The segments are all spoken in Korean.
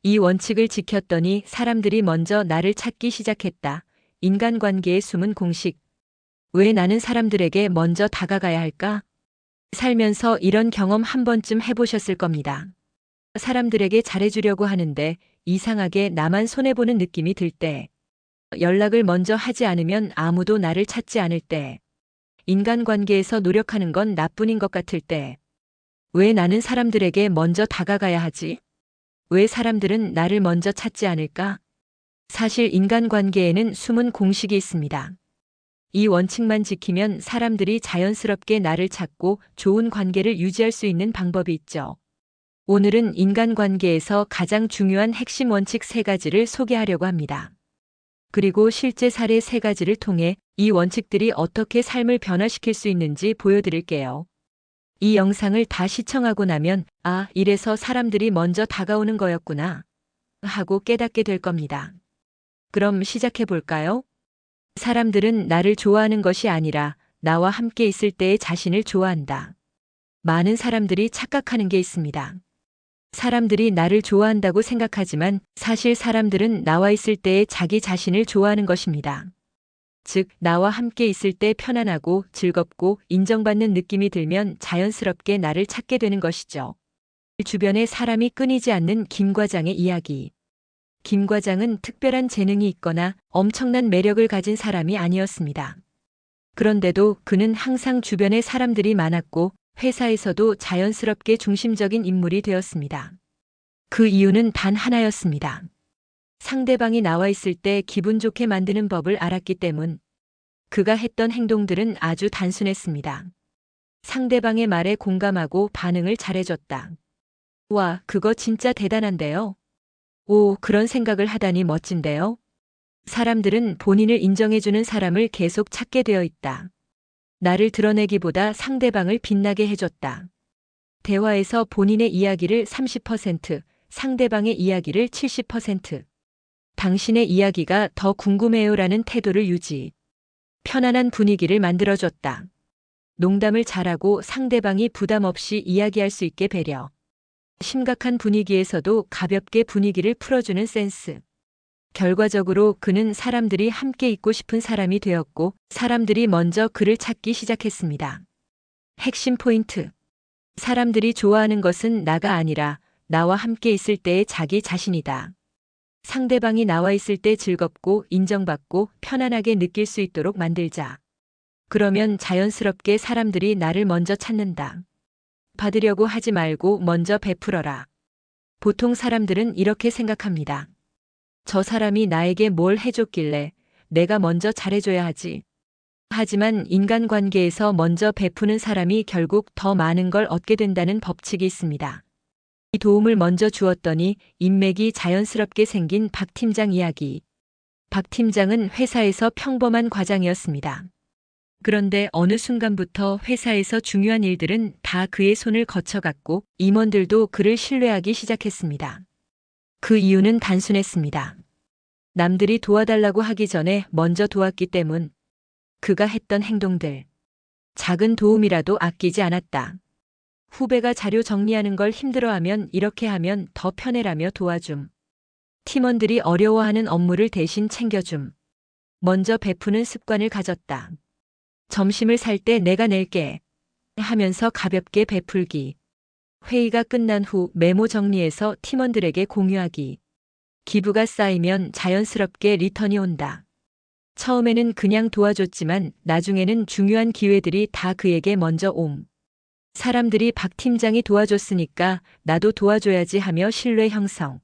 이 원칙을 지켰더니 사람들이 먼저 나를 찾기 시작했다. 인간관계의 숨은 공식. 왜 나는 사람들에게 먼저 다가가야 할까? 살면서 이런 경험 한 번쯤 해보셨을 겁니다. 사람들에게 잘해주려고 하는데 이상하게 나만 손해보는 느낌이 들 때, 연락을 먼저 하지 않으면 아무도 나를 찾지 않을 때, 인간관계에서 노력하는 건 나뿐인 것 같을 때, 왜 나는 사람들에게 먼저 다가가야 하지? 왜 사람들은 나를 먼저 찾지 않을까? 사실 인간관계에는 숨은 공식이 있습니다. 이 원칙만 지키면 사람들이 자연스럽게 나를 찾고 좋은 관계를 유지할 수 있는 방법이 있죠. 오늘은 인간관계에서 가장 중요한 핵심 원칙 3가지를 소개하려고 합니다. 그리고 실제 사례 3가지를 통해 이 원칙들이 어떻게 삶을 변화시킬 수 있는지 보여드릴게요. 이 영상을 다 시청하고 나면 아, 이래서 사람들이 먼저 다가오는 거였구나 하고 깨닫게 될 겁니다. 그럼 시작해 볼까요? 사람들은 나를 좋아하는 것이 아니라 나와 함께 있을 때의 자신을 좋아한다. 많은 사람들이 착각하는 게 있습니다. 사람들이 나를 좋아한다고 생각하지만 사실 사람들은 나와 있을 때의 자기 자신을 좋아하는 것입니다. 즉, 나와 함께 있을 때 편안하고 즐겁고 인정받는 느낌이 들면 자연스럽게 나를 찾게 되는 것이죠. 주변에 사람이 끊이지 않는 김 과장의 이야기. 김 과장은 특별한 재능이 있거나 엄청난 매력을 가진 사람이 아니었습니다. 그런데도 그는 항상 주변에 사람들이 많았고 회사에서도 자연스럽게 중심적인 인물이 되었습니다. 그 이유는 단 하나였습니다. 상대방이 나와 있을 때 기분 좋게 만드는 법을 알았기 때문. 그가 했던 행동들은 아주 단순했습니다. 상대방의 말에 공감하고 반응을 잘해줬다. 와, 그거 진짜 대단한데요? 오, 그런 생각을 하다니 멋진데요? 사람들은 본인을 인정해주는 사람을 계속 찾게 되어 있다. 나를 드러내기보다 상대방을 빛나게 해줬다. 대화에서 본인의 이야기를 30%, 상대방의 이야기를 70%. 당신의 이야기가 더 궁금해요라는 태도를 유지. 편안한 분위기를 만들어줬다. 농담을 잘하고 상대방이 부담 없이 이야기할 수 있게 배려. 심각한 분위기에서도 가볍게 분위기를 풀어주는 센스. 결과적으로 그는 사람들이 함께 있고 싶은 사람이 되었고 사람들이 먼저 그를 찾기 시작했습니다. 핵심 포인트. 사람들이 좋아하는 것은 나가 아니라 나와 함께 있을 때의 자기 자신이다. 상대방이 나와 있을 때 즐겁고 인정받고 편안하게 느낄 수 있도록 만들자. 그러면 자연스럽게 사람들이 나를 먼저 찾는다. 받으려고 하지 말고 먼저 베풀어라. 보통 사람들은 이렇게 생각합니다. 저 사람이 나에게 뭘 해줬길래 내가 먼저 잘해줘야 하지. 하지만 인간관계에서 먼저 베푸는 사람이 결국 더 많은 걸 얻게 된다는 법칙이 있습니다. 이 도움을 먼저 주었더니 인맥이 자연스럽게 생긴 박 팀장 이야기. 박 팀장은 회사에서 평범한 과장이었습니다. 그런데 어느 순간부터 회사에서 중요한 일들은 다 그의 손을 거쳐갔고 임원들도 그를 신뢰하기 시작했습니다. 그 이유는 단순했습니다. 남들이 도와달라고 하기 전에 먼저 도왔기 때문. 그가 했던 행동들. 작은 도움이라도 아끼지 않았다. 후배가 자료 정리하는 걸 힘들어하면 이렇게 하면 더 편해라며 도와줌. 팀원들이 어려워하는 업무를 대신 챙겨줌. 먼저 베푸는 습관을 가졌다. 점심을 살 때 내가 낼게 하면서 가볍게 베풀기. 회의가 끝난 후 메모 정리해서 팀원들에게 공유하기. 기부가 쌓이면 자연스럽게 리턴이 온다. 처음에는 그냥 도와줬지만 나중에는 중요한 기회들이 다 그에게 먼저 옴. 사람들이 박 팀장이 도와줬으니까 나도 도와줘야지 하며 신뢰 형성.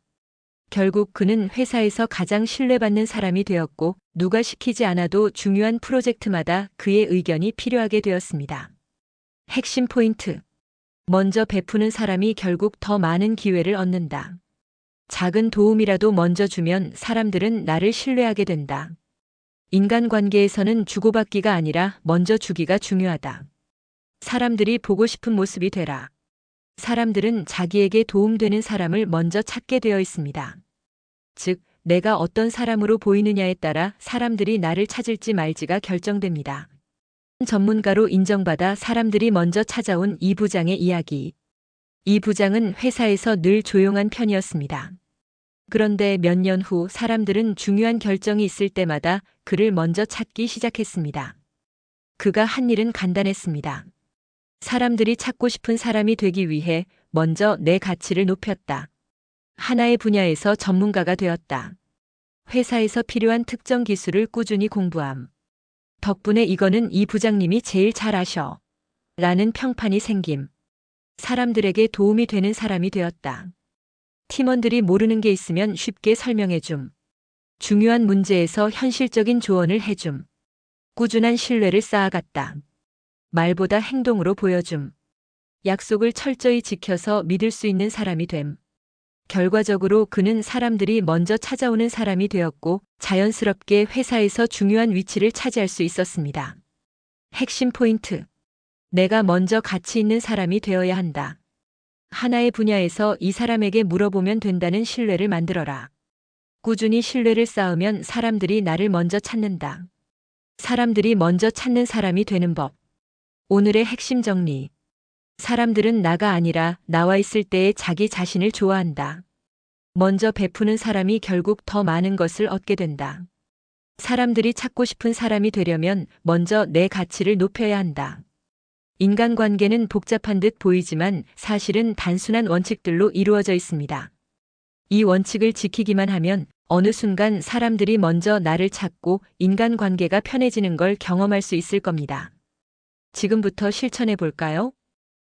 결국 그는 회사에서 가장 신뢰받는 사람이 되었고 누가 시키지 않아도 중요한 프로젝트마다 그의 의견이 필요하게 되었습니다. 핵심 포인트. 먼저 베푸는 사람이 결국 더 많은 기회를 얻는다. 작은 도움이라도 먼저 주면 사람들은 나를 신뢰하게 된다. 인간관계에서는 주고받기가 아니라 먼저 주기가 중요하다. 사람들이 보고 싶은 모습이 되라. 사람들은 자기에게 도움되는 사람을 먼저 찾게 되어 있습니다. 즉, 내가 어떤 사람으로 보이느냐에 따라 사람들이 나를 찾을지 말지가 결정됩니다. 전문가로 인정받아 사람들이 먼저 찾아온 이 부장의 이야기. 이 부장은 회사에서 늘 조용한 편이었습니다. 그런데 몇 년 후 사람들은 중요한 결정이 있을 때마다 그를 먼저 찾기 시작했습니다. 그가 한 일은 간단했습니다. 사람들이 찾고 싶은 사람이 되기 위해 먼저 내 가치를 높였다. 하나의 분야에서 전문가가 되었다. 회사에서 필요한 특정 기술을 꾸준히 공부함. 덕분에 이거는 이 부장님이 제일 잘 아셔. 라는 평판이 생김. 사람들에게 도움이 되는 사람이 되었다. 팀원들이 모르는 게 있으면 쉽게 설명해 줌. 중요한 문제에서 현실적인 조언을 해줌. 꾸준한 신뢰를 쌓아갔다. 말보다 행동으로 보여줌. 약속을 철저히 지켜서 믿을 수 있는 사람이 됨. 결과적으로 그는 사람들이 먼저 찾아오는 사람이 되었고 자연스럽게 회사에서 중요한 위치를 차지할 수 있었습니다. 핵심 포인트. 내가 먼저 가치 있는 사람이 되어야 한다. 하나의 분야에서 이 사람에게 물어보면 된다는 신뢰를 만들어라. 꾸준히 신뢰를 쌓으면 사람들이 나를 먼저 찾는다. 사람들이 먼저 찾는 사람이 되는 법. 오늘의 핵심 정리. 사람들은 나가 아니라 나와 있을 때의 자기 자신을 좋아한다. 먼저 베푸는 사람이 결국 더 많은 것을 얻게 된다. 사람들이 찾고 싶은 사람이 되려면 먼저 내 가치를 높여야 한다. 인간관계는 복잡한 듯 보이지만 사실은 단순한 원칙들로 이루어져 있습니다. 이 원칙을 지키기만 하면 어느 순간 사람들이 먼저 나를 찾고 인간관계가 편해지는 걸 경험할 수 있을 겁니다. 지금부터 실천해 볼까요?